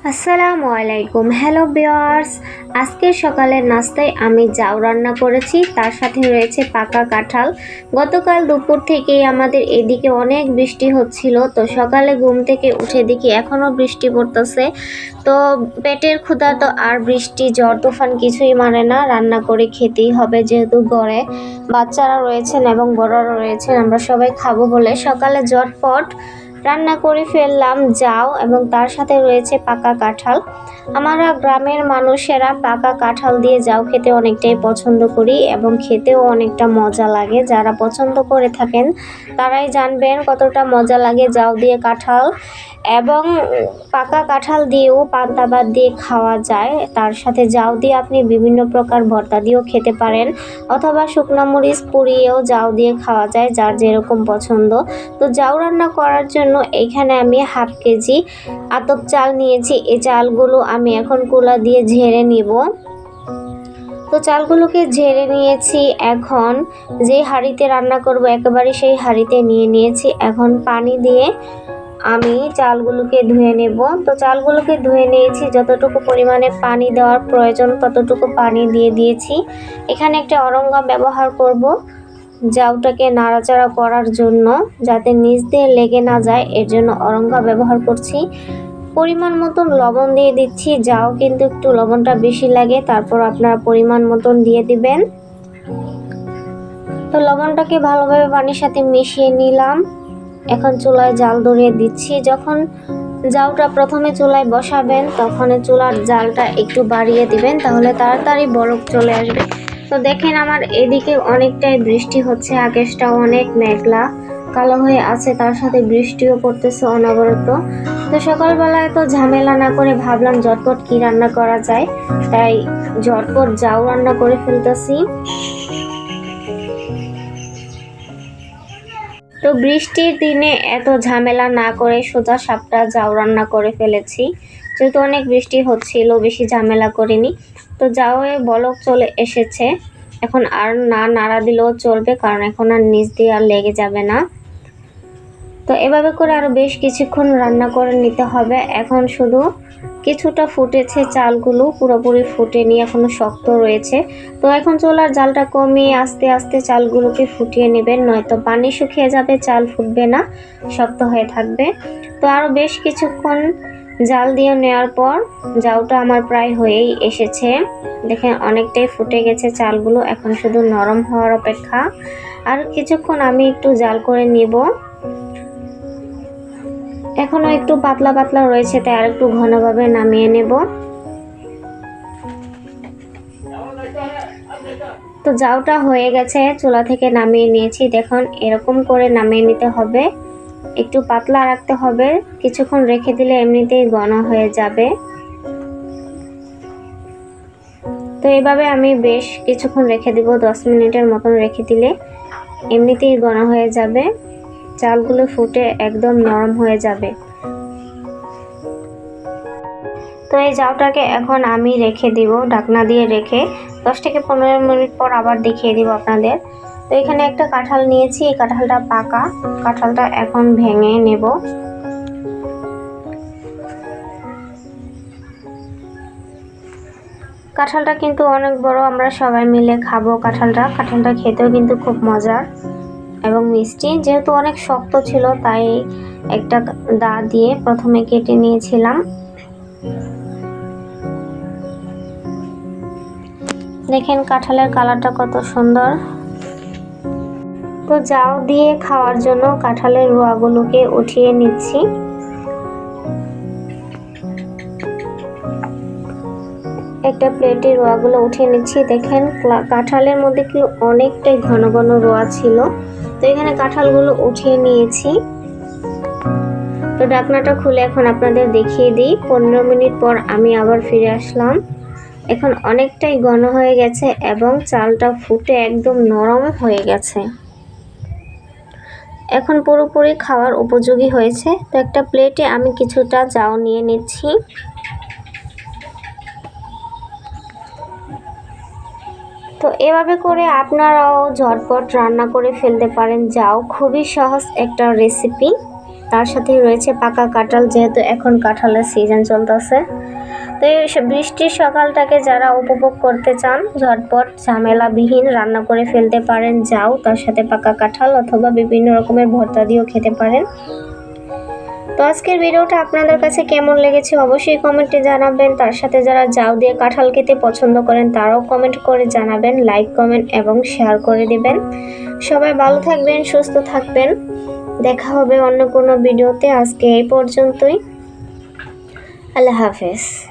আসসালামু আলাইকুম। Hello viewers, আজকের সকালের নাস্তায় আমি জাউ রান্না করেছি, তার সাথে রয়েছে পাকা কাঁঠাল। গতকাল দুপুর থেকেই আমাদের এদিকে অনেক বৃষ্টি হচ্ছিল, তো সকালে ঘুম থেকে উঠে দেখি এখনও বৃষ্টি পড়তেছে। তো পেটের ক্ষুধা তো আর বৃষ্টি ঝড় তুফান কিছুই মানে না, রান্না করে খেতেই হবে, যেহেতু ঘরে বাচ্চারা রয়েছেন এবং বড়রা রয়েছেন, আমরা সবাই খাবো বলে সকালে ঝটপট রান্না করে ফেললাম জাউ, এবং তার সাথে রয়েছে পাকা কাঁঠাল। আমরা গ্রামের মানুষেরা পাকা কাঁঠাল দিয়ে জাউ খেতে অনেকটাই পছন্দ করি এবং খেতেও অনেকটা মজা লাগে। যারা পছন্দ করে থাকেন তারাই জানবেন কতটা মজা লাগে জাউ দিয়ে কাঁঠাল। এবং পাকা কাঁঠাল দিয়েও পান্তা ভাত দিয়ে খাওয়া যায়, তার সাথে জাউ দিয়ে আপনি বিভিন্ন প্রকার ভর্তা দিয়েও খেতে পারেন, অথবা শুকনো মরিচ পুড়িয়েও জাউ দিয়ে খাওয়া যায়, যার যেরকম পছন্দ। তো জাউ রান্না করার জন্য এখানে আমি হাফ কেজি আতপ চাল নিয়েছি। এই চালগুলো আমি এখন কুলা দিয়ে ঝেড়ে নিব। তো চালগুলোকে ঝেড়ে নিয়েছি, এখন যে হাঁড়িতে রান্না করব একেবারে সেই হাঁড়িতে নিয়ে নিয়েছি। এখন পানি দিয়ে আমি চালগুলোকে ধুয়ে নেব। তো চালগুলোকে ধুয়ে নিয়েছি, যতটুকু পরিমাণে পানি দেওয়ার প্রয়োজন ততটুকু পানি দিয়ে দিয়েছি। এখানে একটা অরঙ্গা ব্যবহার করব জাউটাকে নাড়াচাড়া করার জন্য, যাতে নিচ দিয়ে লেগে না যায়, এর জন্য অরঙ্গা ব্যবহার করছি। পরিমাণ মতন লবণ দিয়ে দিচ্ছি, জাউ কিন্তু একটু লবণটা বেশি লাগে, তারপর আপনারা পরিমাণ মতন দিয়ে দিবেন। তো লবণটাকে ভালোভাবে পানির সাথে মিশিয়ে নিলাম। এখন চুলায় জাল ধরিয়ে দিচ্ছি। যখন জাউটা প্রথমে চুলায় বসাবেন তখন চুলার জালটা একটু বাড়িয়ে দিবেন, তাহলে তাড়াতাড়ি বলক চলে আসবে। তো দেখেন আমার এদিকে অনেকটাই বৃষ্টি হচ্ছে, আকাশটাও অনেক মেঘলা কালো হয়ে আছে, তার সাথে বৃষ্টিও পড়তেছে অনবরত। তো সকালবেলায় তো ঝামেলা না করে ভাবলাম ঝটপট কি রান্না করা যায়, তাই ঝটপট জাউ রান্না করে ফেলতেছি। তো বৃষ্টির দিনে এত ঝামেলা না করে সোজা সাপটা জাউ রান্না করে ফেলেছি, যেহেতু অনেক বৃষ্টি হচ্ছিল, বেশি ঝামেলা করিনি। তো জাউয়ে বলক চলে এসেছে, এখন আর না নাড়া দিলেও চলবে, কারণ এখন আর নিচ দিয়ে আর লেগে যাবে না। তো এভাবে করে আরও বেশ কিছুক্ষণ রান্না করে নিতে হবে। এখন শুধু কিছুটা ফুটেছে, চালগুলো পুরোপুরি ফুটেনি, এখনো শক্ত রয়েছে। তো এখন চুলার জালটা কমিয়ে আস্তে আস্তে চালগুলোকে ফুটিয়ে নেবেন, নয়তো পানি শুকিয়ে যাবে, চাল ফুটবে না, শক্ত হয়ে থাকবে। তো আরও বেশ কিছুক্ষণ জাল দিয়ে নেওয়ার পর জাউটা আমার প্রায় হয়েই এসেছে। দেখেন অনেকটাই ফুটে গেছে চালগুলো, এখন শুধু নরম হওয়ার অপেক্ষা। আর কিছুক্ষণ আমি একটু জাল করে নিব। এখনো একটু পাতলা পাতলা রয়েছে, তাই আর একটু ঘনভাবে নামিয়ে নেব। তো জাউটা হয়ে গেছে, চুলা থেকে নামিয়ে নিয়েছি। দেখুন এরকম করে নামিয়ে নিতে হবে, একটু পাতলা রাখতে হবে, কিছুক্ষণ রেখে দিলে এমনিতেই ঘন হয়ে যাবে। তো এইভাবে আমি বেশ কিছুক্ষণ রেখে দিব, 10 মিনিটের মতন রেখে দিলে এমনিতেই ঘন হয়ে যাবে, চালগুলো ফুটে একদম নরম হয়ে যাবে। তো এই জাউটাকে এখন আমি রেখে দিব, ঢাকনা দিয়ে রেখে 10 থেকে 15 মিনিট পর আবার দেখিয়ে দিব আপনাদের। তো এখানে একটা কাঁঠাল নিয়েছি, এই কাঁঠালটা পাকা, কাঁঠালটা এখন ভেঙে নেব। কাঁঠালটা কিন্তু অনেক বড়, আমরা সবাই মিলে খাবো কাঁঠালটা খেতেও কিন্তু খুব মজার এবং মিষ্টি। যেহেতু অনেক শক্ত ছিল তাই একটা দা দিয়ে প্রথমে কেটে নিয়েছিলাম। দেখেন কাঁঠালের কালারটা কত সুন্দর। তো জাউ দিয়ে খাওয়ার জন্য কাঁঠালের রোয়াগুলোকে উঠিয়ে নিচ্ছি। একটা প্লেটে রোয়াগুলো উঠিয়ে নিচ্ছি। দেখেন কাঁঠালের মধ্যে কি অনেকটাই ঘন ঘন রোয়া ছিল। তো এখানে কাঁঠালগুলো উঠিয়ে নিয়েছি। তো ঢাকনাটা খুলে এখন আপনাদের দেখিয়ে দিই। 15 মিনিট পর আমি আবার ফিরে আসলাম। এখন অনেকটাই ঘন হয়ে গেছে এবং চালটা ফুটে একদম নরম হয়ে গেছে, এখন পুরোপুরি খাওয়ার উপযোগী হয়েছে। তো একটা প্লেটে আমি কিছুটা জাউ নিয়ে নিচ্ছি। তো এভাবে করে আপনারাও ঝটপট রান্না করে ফেলতে পারেন জাউ, খুবই সহজ একটা রেসিপি। তার সাথে রয়েছে পাকা কাঁঠাল, যেহেতু এখন কাঁঠালের সিজন চলতেছে। তো এই বৃষ্টির সকালটাকে যারা উপভোগ করতে চান, ঝটপট ঝামেলাবিহীন রান্না করে ফেলতে পারেন জাউ, তার সাথে পাকা কাঁঠাল, অথবা বিভিন্ন রকমের ভর্তা দিয়েও খেতে পারেন। তো আজকের ভিডিওটা আপনাদের কাছে কেমন লেগেছে অবশ্যই কমেন্টে জানাবেন। তার সাথে যারা জাউ দিয়ে কাঁঠাল খেতে পছন্দ করেন তারাও কমেন্ট করে জানাবেন, লাইক কমেন্ট এবং শেয়ার করে দিবেন। সবাই ভালো থাকবেন, সুস্থ থাকবেন। দেখা হবে অন্য কোনো ভিডিওতে। আজকে এই পর্যন্তই। আল্লাহ হাফেজ।